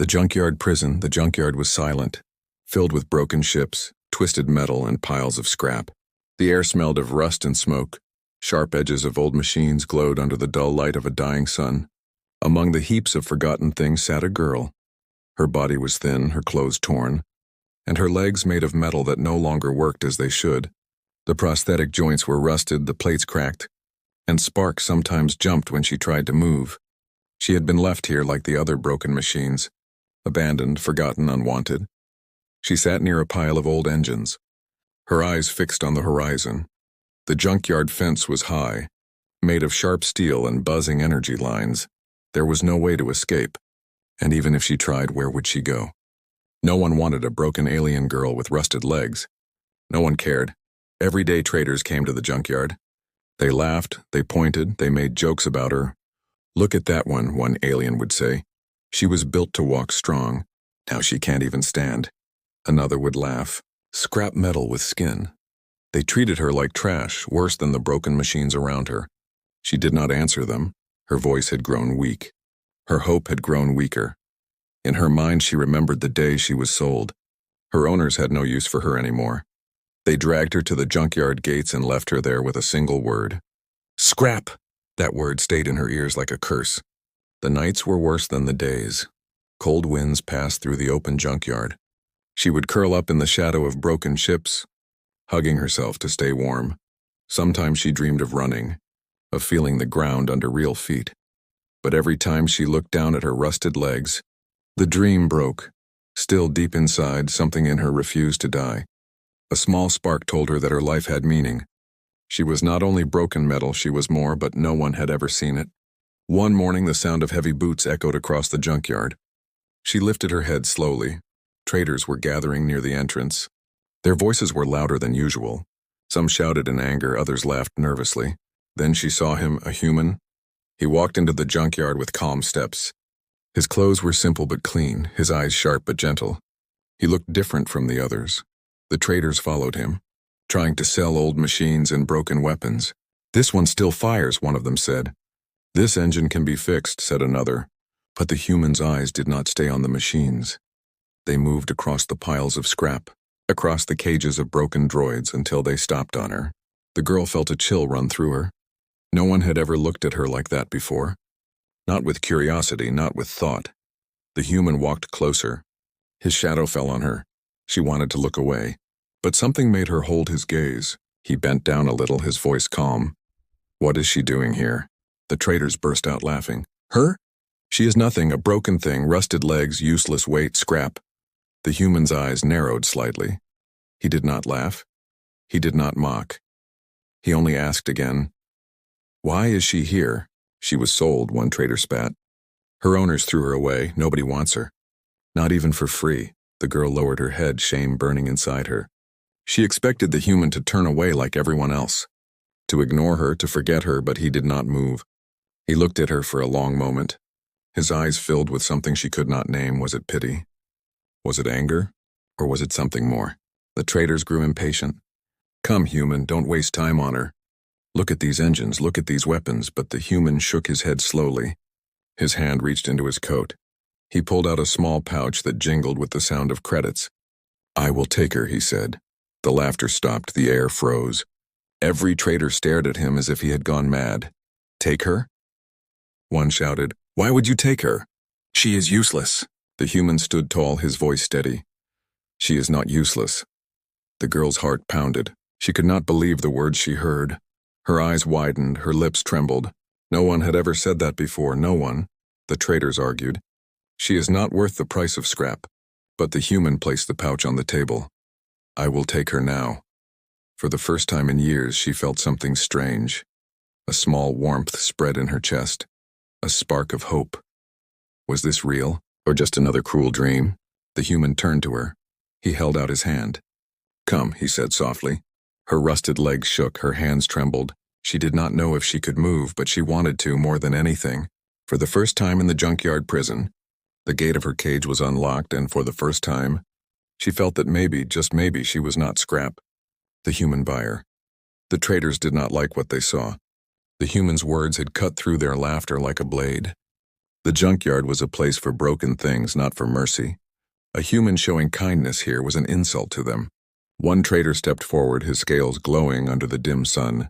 The junkyard prison, the junkyard was silent, filled with broken ships, twisted metal, and piles of scrap. The air smelled of rust and smoke. Sharp edges of old machines glowed under the dull light of a dying sun. Among the heaps of forgotten things sat a girl. Her body was thin, her clothes torn, and her legs made of metal that no longer worked as they should. The prosthetic joints were rusted, the plates cracked, and sparks sometimes jumped when she tried to move. She had been left here like the other broken machines, abandoned, forgotten, unwanted. She sat near a pile of old engines, her eyes fixed on the horizon. The junkyard fence was high, made of sharp steel and buzzing energy lines. There was no way to escape, and even if she tried, where would she go? No one wanted a broken alien girl with rusted legs. No one cared. Everyday traders came to the junkyard. They laughed, they pointed, they made jokes about her. "Look at that one alien would say. "She was built to walk strong. Now she can't even stand." Another would laugh. "Scrap metal with skin." They treated her like trash, worse than the broken machines around her. She did not answer them. Her voice had grown weak. Her hope had grown weaker. In her mind, she remembered the day she was sold. Her owners had no use for her anymore. They dragged her to the junkyard gates and left her there with a single word. Scrap! That word stayed in her ears like a curse. The nights were worse than the days. Cold winds passed through the open junkyard. She would curl up in the shadow of broken ships, hugging herself to stay warm. Sometimes she dreamed of running, of feeling the ground under real feet. But every time she looked down at her rusted legs, the dream broke. Still deep inside, something in her refused to die. A small spark told her that her life had meaning. She was not only broken metal, she was more, but no one had ever seen it. One morning, the sound of heavy boots echoed across the junkyard. She lifted her head slowly. Traders were gathering near the entrance. Their voices were louder than usual. Some shouted in anger, others laughed nervously. Then she saw him, a human. He walked into the junkyard with calm steps. His clothes were simple but clean, his eyes sharp but gentle. He looked different from the others. The traders followed him, trying to sell old machines and broken weapons. "This one still fires," one of them said. "This engine can be fixed," said another. But the human's eyes did not stay on the machines. They moved across the piles of scrap, across the cages of broken droids until they stopped on her. The girl felt a chill run through her. No one had ever looked at her like that before. Not with curiosity, not with thought. The human walked closer. His shadow fell on her. She wanted to look away, but something made her hold his gaze. He bent down a little, his voice calm. "What is she doing here?" The traders burst out laughing. "Her? She is nothing, a broken thing, rusted legs, useless weight, scrap." The human's eyes narrowed slightly. He did not laugh. He did not mock. He only asked again, "Why is she here?" "She was sold," one trader spat. "Her owners threw her away. Nobody wants her." "Not even for free." The girl lowered her head, shame burning inside her. She expected the human to turn away like everyone else, to ignore her, to forget her, but he did not move. He looked at her for a long moment. His eyes filled with something she could not name. Was it pity? Was it anger? Or was it something more? The traders grew impatient. "Come, human, don't waste time on her. Look at these engines, look at these weapons." But the human shook his head slowly. His hand reached into his coat. He pulled out a small pouch that jingled with the sound of credits. "I will take her," he said. The laughter stopped, the air froze. Every trader stared at him as if he had gone mad. "Take her?" One shouted, "Why would you take her? She is useless." The human stood tall, his voice steady. "She is not useless." The girl's heart pounded. She could not believe the words she heard. Her eyes widened, her lips trembled. No one had ever said that before, no one. The traders argued. "She is not worth the price of scrap." But the human placed the pouch on the table. "I will take her now." For the first time in years, she felt something strange. A small warmth spread in her chest. A spark of hope. Was this real, or just another cruel dream? The human turned to her. He held out his hand. "Come," he said softly. Her rusted legs shook, her hands trembled. She did not know if she could move, but she wanted to more than anything. For the first time in the junkyard prison, the gate of her cage was unlocked, and for the first time, she felt that maybe, just maybe, she was not scrap. The human buyer. The traders did not like what they saw. The human's words had cut through their laughter like a blade. The junkyard was a place for broken things, not for mercy. A human showing kindness here was an insult to them. One trader stepped forward, his scales glowing under the dim sun.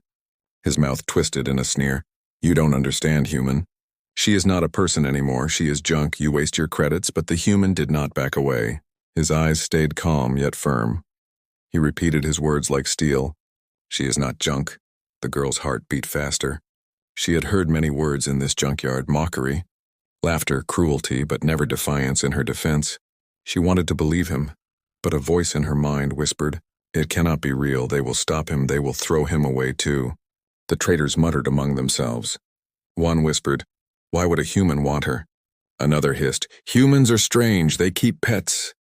His mouth twisted in a sneer. "You don't understand, human. She is not a person anymore, she is junk, you waste your credits," but the human did not back away. His eyes stayed calm yet firm. He repeated his words like steel. "She is not junk." The girl's heart beat faster. She had heard many words in this junkyard, mockery, laughter, cruelty, but never defiance in her defense. She wanted to believe him, but a voice in her mind whispered, "It cannot be real, they will stop him, they will throw him away too." The traders muttered among themselves. One whispered, "Why would a human want her?" Another hissed, "Humans are strange, they keep pets."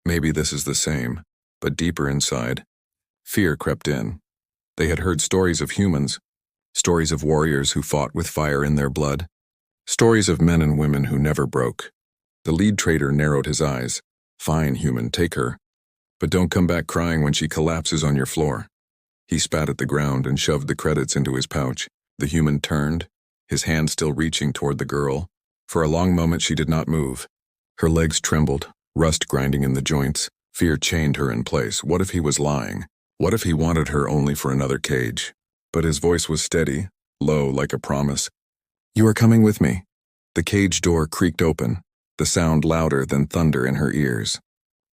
Maybe this is the same, but deeper inside. Fear crept in. They had heard stories of humans, stories of warriors who fought with fire in their blood, stories of men and women who never broke. The lead trader narrowed his eyes. "Fine, human, take her. But don't come back crying when she collapses on your floor." He spat at the ground and shoved the credits into his pouch. The human turned, his hand still reaching toward the girl. For a long moment she did not move. Her legs trembled, rust grinding in the joints. Fear chained her in place. What if he was lying? What if he wanted her only for another cage? But his voice was steady, low like a promise. "You are coming with me." The cage door creaked open, the sound louder than thunder in her ears.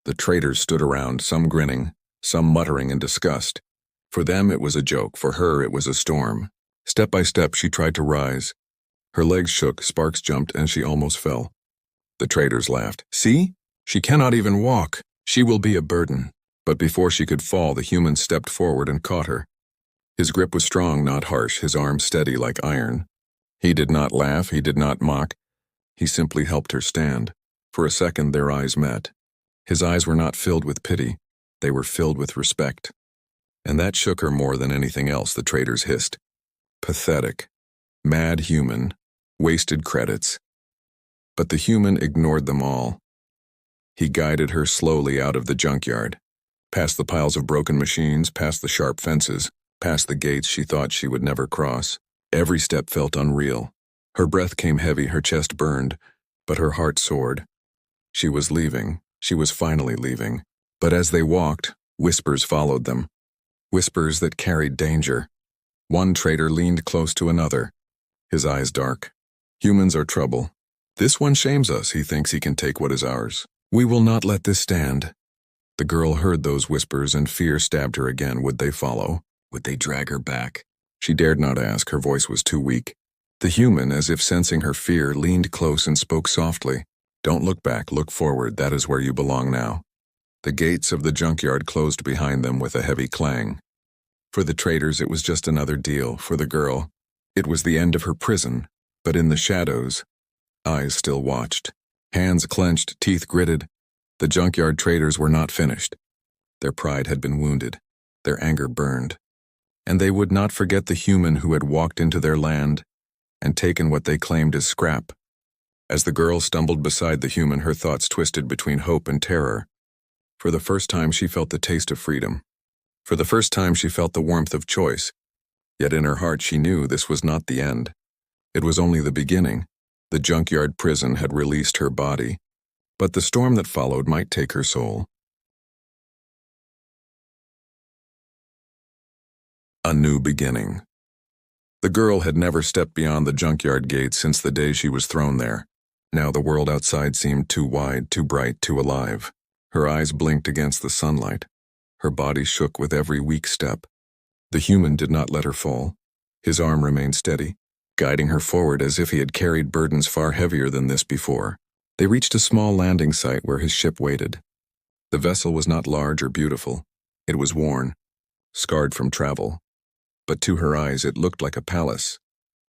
The traders stood around, some grinning, some muttering in disgust. For them it was a joke, for her it was a storm. Step by step she tried to rise. Her legs shook, sparks jumped, and she almost fell. The traders laughed. "See? She cannot even walk. She will be a burden." But before she could fall, the human stepped forward and caught her. His grip was strong, not harsh, his arm steady like iron. He did not laugh, he did not mock. He simply helped her stand. For a second their eyes met. His eyes were not filled with pity, they were filled with respect. And that shook her more than anything else, the traders hissed. Pathetic. Mad human. Wasted credits. But the human ignored them all. He guided her slowly out of the junkyard, past the piles of broken machines, past the sharp fences, past the gates she thought she would never cross. Every step felt unreal. Her breath came heavy, her chest burned, but her heart soared. She was leaving. She was finally leaving. But as they walked, whispers followed them. Whispers that carried danger. One trader leaned close to another, his eyes dark. "Humans are trouble. This one shames us, he thinks he can take what is ours. We will not let this stand." The girl heard those whispers and fear stabbed her again. Would they follow? Would they drag her back? She dared not ask, her voice was too weak. The human, as if sensing her fear, leaned close and spoke softly. "Don't look back, look forward, that is where you belong now." The gates of the junkyard closed behind them with a heavy clang. For the traders it was just another deal. For the girl, it was the end of her prison. But in the shadows, eyes still watched. Hands clenched, teeth gritted. The junkyard traders were not finished. Their pride had been wounded. Their anger burned. And they would not forget the human who had walked into their land and taken what they claimed as scrap. As the girl stumbled beside the human, her thoughts twisted between hope and terror. For the first time she felt the taste of freedom. For the first time she felt the warmth of choice. Yet in her heart she knew this was not the end. It was only the beginning. The junkyard prison had released her body, but the storm that followed might take her soul. A new beginning. The girl had never stepped beyond the junkyard gate since the day she was thrown there. Now the world outside seemed too wide, too bright, too alive. Her eyes blinked against the sunlight. Her body shook with every weak step. The human did not let her fall. His arm remained steady, guiding her forward as if he had carried burdens far heavier than this before. They reached a small landing site where his ship waited. The vessel was not large or beautiful. It was worn, scarred from travel. But to her eyes it looked like a palace.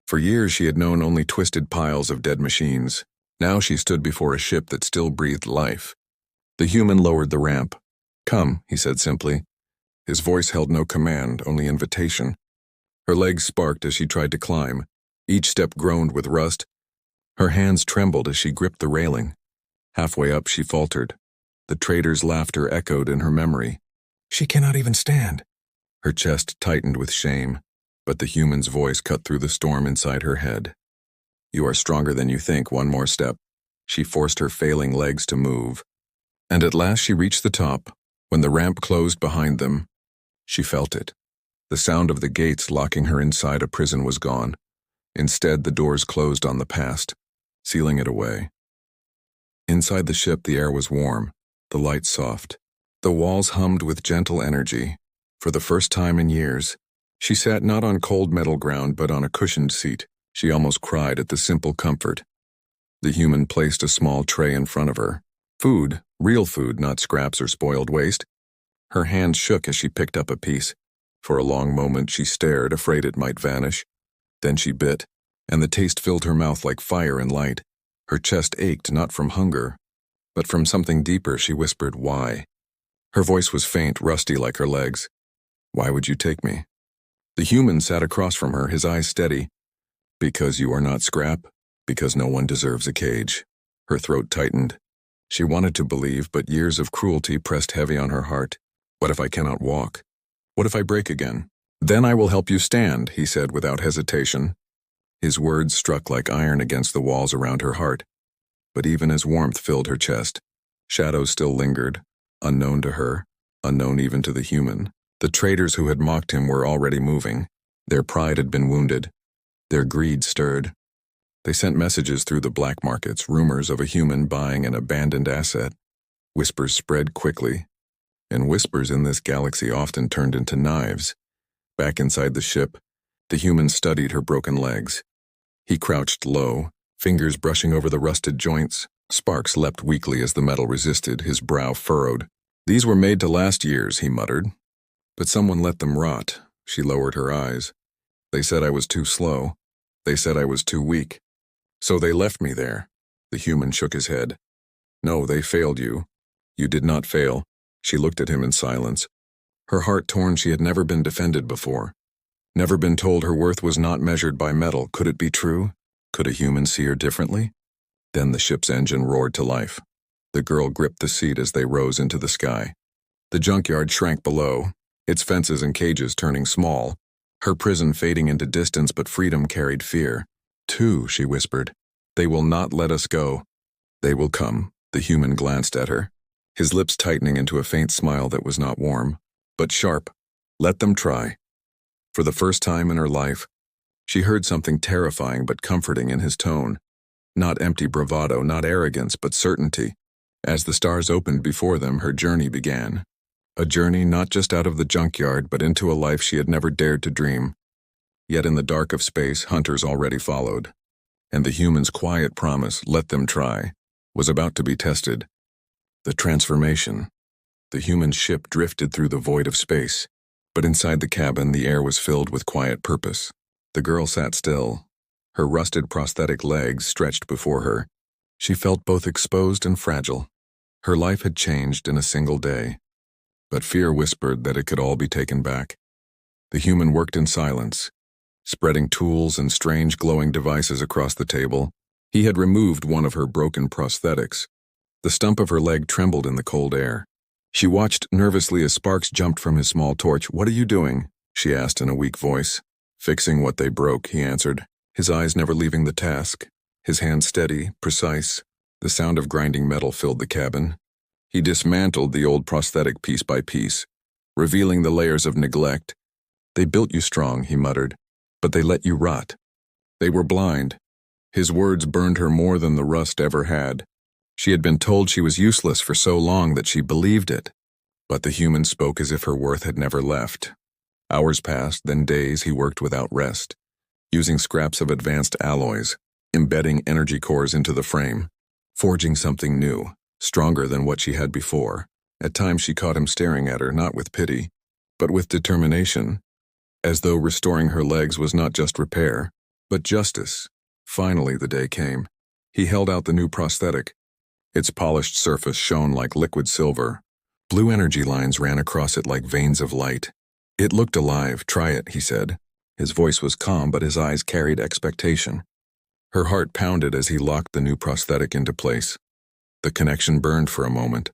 For years she had known only twisted piles of dead machines. Now she stood before a ship that still breathed life. The human lowered the ramp. "Come," he said simply. His voice held no command, only invitation. Her legs sparked as she tried to climb. Each step groaned with rust. Her hands trembled as she gripped the railing. Halfway up she faltered. The trader's laughter echoed in her memory. "She cannot even stand." Her chest tightened with shame, but the human's voice cut through the storm inside her head. You are stronger than you think. One more step. She forced her failing legs to move. And at last she reached the top. When the ramp closed behind them, she felt it. The sound of the gates locking her inside a prison was gone. Instead, the doors closed on the past, sealing it away. Inside the ship, the air was warm, the lights soft. The walls hummed with gentle energy. For the first time in years, she sat not on cold metal ground but on a cushioned seat. She almost cried at the simple comfort. The human placed a small tray in front of her. Food, real food, not scraps or spoiled waste. Her hands shook as she picked up a piece. For a long moment she stared, afraid it might vanish. Then she bit, and the taste filled her mouth like fire and light. Her chest ached not from hunger, but from something deeper. She whispered, "Why?" Her voice was faint, rusty like her legs. "Why would you take me?" The human sat across from her, his eyes steady. "Because you are not scrap, because no one deserves a cage." Her throat tightened. She wanted to believe, but years of cruelty pressed heavy on her heart. What if I cannot walk? What if I break again? "Then I will help you stand," he said without hesitation. His words struck like iron against the walls around her heart. But even as warmth filled her chest, shadows still lingered, unknown to her, unknown even to the human. The traitors who had mocked him were already moving. Their pride had been wounded. Their greed stirred. They sent messages through the black markets, rumors of a human buying an abandoned asset. Whispers spread quickly, and whispers in this galaxy often turned into knives. Back inside the ship, the human studied her broken legs. He crouched low, fingers brushing over the rusted joints. Sparks leapt weakly as the metal resisted, his brow furrowed. "These were made to last years," he muttered. "But someone let them rot." She lowered her eyes. "They said I was too slow. They said I was too weak. So they left me there." The human shook his head. "No, they failed you. You did not fail." She looked at him in silence. Her heart torn. She had never been defended before. Never been told her worth was not measured by metal. Could it be true? Could a human see her differently? Then the ship's engine roared to life. The girl gripped the seat as they rose into the sky. The junkyard shrank below, its fences and cages turning small, her prison fading into distance, but freedom carried fear. "Two," she whispered. "They will not let us go." "They will come." The human glanced at her, his lips tightening into a faint smile that was not warm, but sharp. "Let them try." For the first time in her life, she heard something terrifying but comforting in his tone. Not empty bravado, not arrogance, but certainty. As the stars opened before them, her journey began. A journey not just out of the junkyard, but into a life she had never dared to dream. Yet in the dark of space, hunters already followed. And the human's quiet promise, "Let them try," was about to be tested. The transformation. The human ship drifted through the void of space. But inside the cabin, the air was filled with quiet purpose. The girl sat still, her rusted prosthetic legs stretched before her. She felt both exposed and fragile. Her life had changed in a single day. But fear whispered that it could all be taken back. The human worked in silence, spreading tools and strange glowing devices across the table. He had removed one of her broken prosthetics. The stump of her leg trembled in the cold air. She watched nervously as sparks jumped from his small torch. "What are you doing?" she asked in a weak voice. "Fixing what they broke," he answered, his eyes never leaving the task, his hands steady, precise. The sound of grinding metal filled the cabin. He dismantled the old prosthetic piece by piece, revealing the layers of neglect. "They built you strong," he muttered, "but they let you rot." They were blind. His words burned her more than the rust ever had. She had been told she was useless for so long that she believed it. But the human spoke as if her worth had never left. Hours passed, then days he worked without rest, using scraps of advanced alloys, embedding energy cores into the frame, forging something new, stronger than what she had before. At times she caught him staring at her, not with pity, but with determination, as though restoring her legs was not just repair, but justice. Finally the day came. He held out the new prosthetic. Its polished surface shone like liquid silver. Blue energy lines ran across it like veins of light. It looked alive. "Try it," he said. His voice was calm, but his eyes carried expectation. Her heart pounded as he locked the new prosthetic into place. The connection burned for a moment,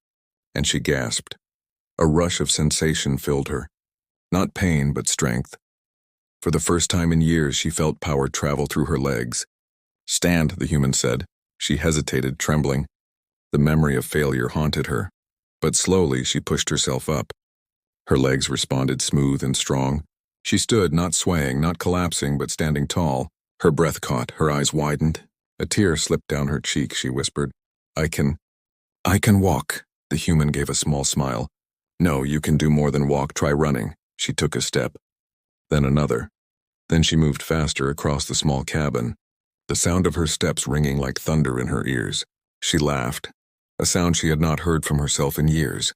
and she gasped. A rush of sensation filled her. Not pain, but strength. For the first time in years, she felt power travel through her legs. "Stand," the human said. She hesitated, trembling. The memory of failure haunted her. But slowly she pushed herself up. Her legs responded smooth and strong. She stood, not swaying, not collapsing, but standing tall. Her breath caught, her eyes widened. A tear slipped down her cheek, she whispered. I can walk." The human gave a small smile. "No, you can do more than walk. Try running." She took a step. Then another. Then she moved faster across the small cabin, the sound of her steps ringing like thunder in her ears. She laughed, a sound she had not heard from herself in years.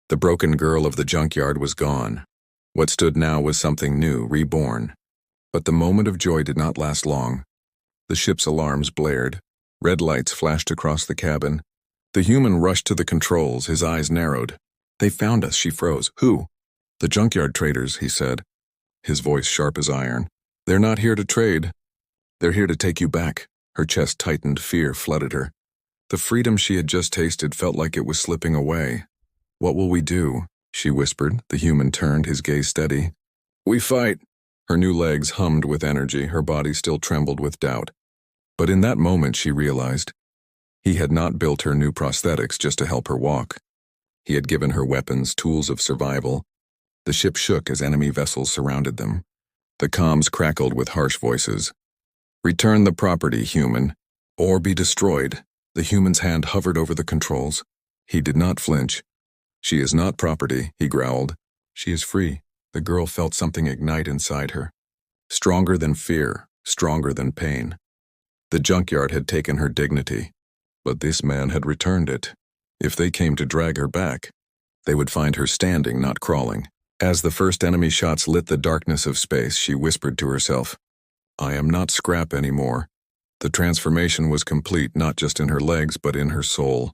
The broken girl of the junkyard was gone. What stood now was something new, reborn. But the moment of joy did not last long. The ship's alarms blared. Red lights flashed across the cabin. The human rushed to the controls, his eyes narrowed. "They found us," she froze. "Who?" "The junkyard traders," he said, his voice sharp as iron. "They're not here to trade. They're here to take you back." Her chest tightened, fear flooded her. The freedom she had just tasted felt like it was slipping away. "What will we do?" she whispered. The human turned, his gaze steady. "We fight." Her new legs hummed with energy, her body still trembled with doubt. But in that moment she realized he had not built her new prosthetics just to help her walk. He had given her weapons, tools of survival. The ship shook as enemy vessels surrounded them. The comms crackled with harsh voices. "Return the property, human, or be destroyed." The human's hand hovered over the controls. He did not flinch. "She is not property," he growled. "She is free." The girl felt something ignite inside her. Stronger than fear, stronger than pain. The junkyard had taken her dignity, but this man had returned it. If they came to drag her back, they would find her standing, not crawling. As the first enemy shots lit the darkness of space, she whispered to herself, "I am not scrap anymore." The transformation was complete, not just in her legs, but in her soul.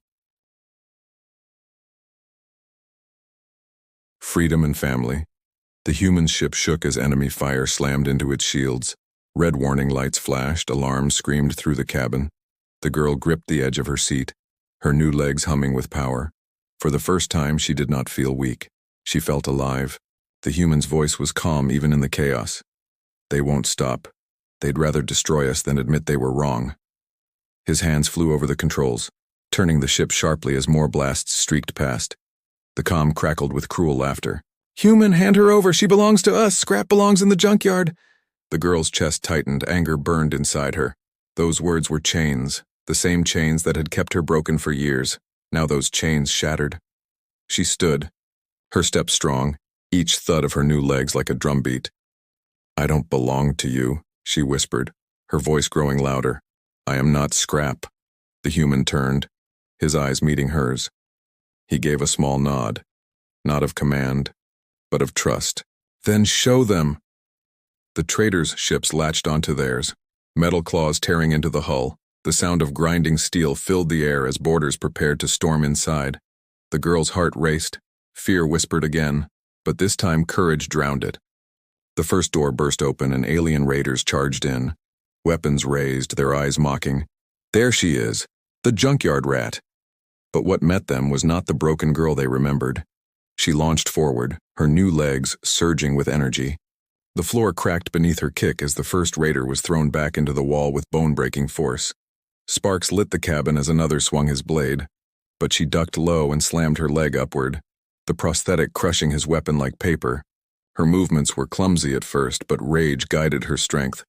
Freedom and family. The human ship shook as enemy fire slammed into its shields. Red warning lights flashed, alarms screamed through the cabin. The girl gripped the edge of her seat, her new legs humming with power. For the first time, she did not feel weak. She felt alive. The human's voice was calm even in the chaos. "They won't stop. They'd rather destroy us than admit they were wrong." His hands flew over the controls, turning the ship sharply as more blasts streaked past. The comm crackled with cruel laughter. "Human, hand her over. She belongs to us. Scrap belongs in the junkyard." The girl's chest tightened, anger burned inside her. Those words were chains, the same chains that had kept her broken for years. Now those chains shattered. She stood, her step strong, each thud of her new legs like a drumbeat. "I don't belong to you," she whispered, her voice growing louder. "I am not scrap." The human turned, his eyes meeting hers. He gave a small nod, not of command, but of trust. "Then show them." The traders' ships latched onto theirs, metal claws tearing into the hull. The sound of grinding steel filled the air as boarders prepared to storm inside. The girl's heart raced. Fear whispered again, but this time courage drowned it. The first door burst open and alien raiders charged in, weapons raised, their eyes mocking. "There she is, the junkyard rat." But what met them was not the broken girl they remembered. She launched forward, her new legs surging with energy. The floor cracked beneath her kick as the first raider was thrown back into the wall with bone-breaking force. Sparks lit the cabin as another swung his blade, but she ducked low and slammed her leg upward, the prosthetic crushing his weapon like paper. Her movements were clumsy at first, but rage guided her strength.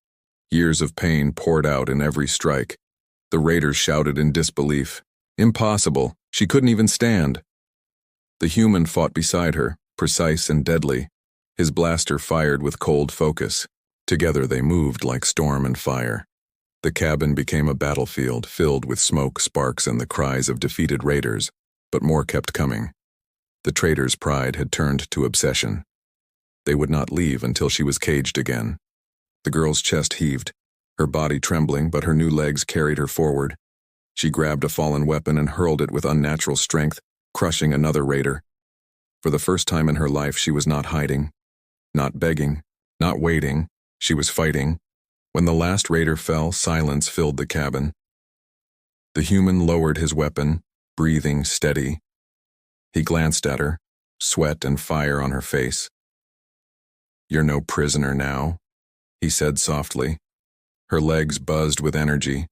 Years of pain poured out in every strike. The raiders shouted in disbelief. Impossible. She couldn't even stand. The human fought beside her, precise and deadly. His blaster fired with cold focus. Together they moved like storm and fire. The cabin became a battlefield filled with smoke, sparks, and the cries of defeated raiders, but more kept coming. The trader's pride had turned to obsession. They would not leave until she was caged again. The girl's chest heaved, her body trembling, but her new legs carried her forward. She grabbed a fallen weapon and hurled it with unnatural strength, crushing another raider. For the first time in her life, she was not hiding, not begging, not waiting. She was fighting. When the last raider fell, silence filled the cabin. The human lowered his weapon, breathing steady. He glanced at her, sweat and fire on her face. "You're no prisoner now," he said softly. Her legs buzzed with energy.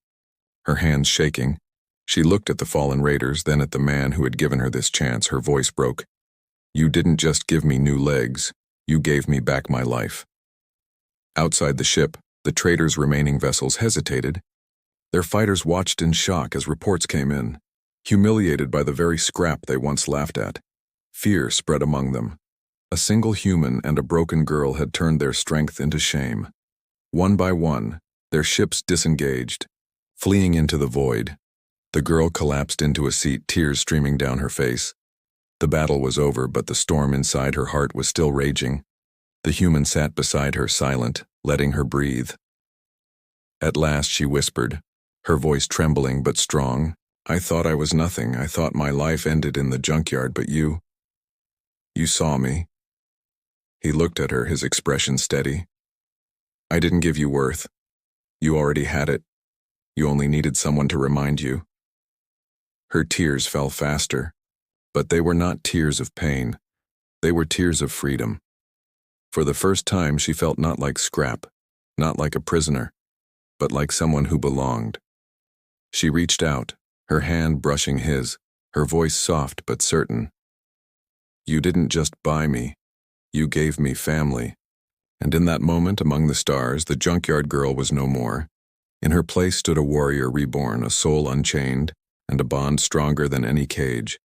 her hands shaking. She looked at the fallen raiders, then at the man who had given her this chance. Her voice broke. "You didn't just give me new legs, you gave me back my life." Outside the ship, the traders' remaining vessels hesitated. Their fighters watched in shock as reports came in, humiliated by the very scrap they once laughed at. Fear spread among them. A single human and a broken girl had turned their strength into shame. One by one, their ships disengaged, fleeing into the void. The girl collapsed into a seat, tears streaming down her face. The battle was over, but the storm inside her heart was still raging. The human sat beside her, silent, letting her breathe. At last she whispered, her voice trembling but strong, "I thought I was nothing. I thought my life ended in the junkyard, but you saw me." He looked at her, his expression steady. "I didn't give you worth. You already had it. You only needed someone to remind you." Her tears fell faster, but they were not tears of pain. They were tears of freedom. For the first time, she felt not like scrap, not like a prisoner, but like someone who belonged. She reached out, her hand brushing his, her voice soft but certain. "You didn't just buy me. You gave me family." And in that moment, among the stars, the junkyard girl was no more. In her place stood a warrior reborn, a soul unchained, and a bond stronger than any cage.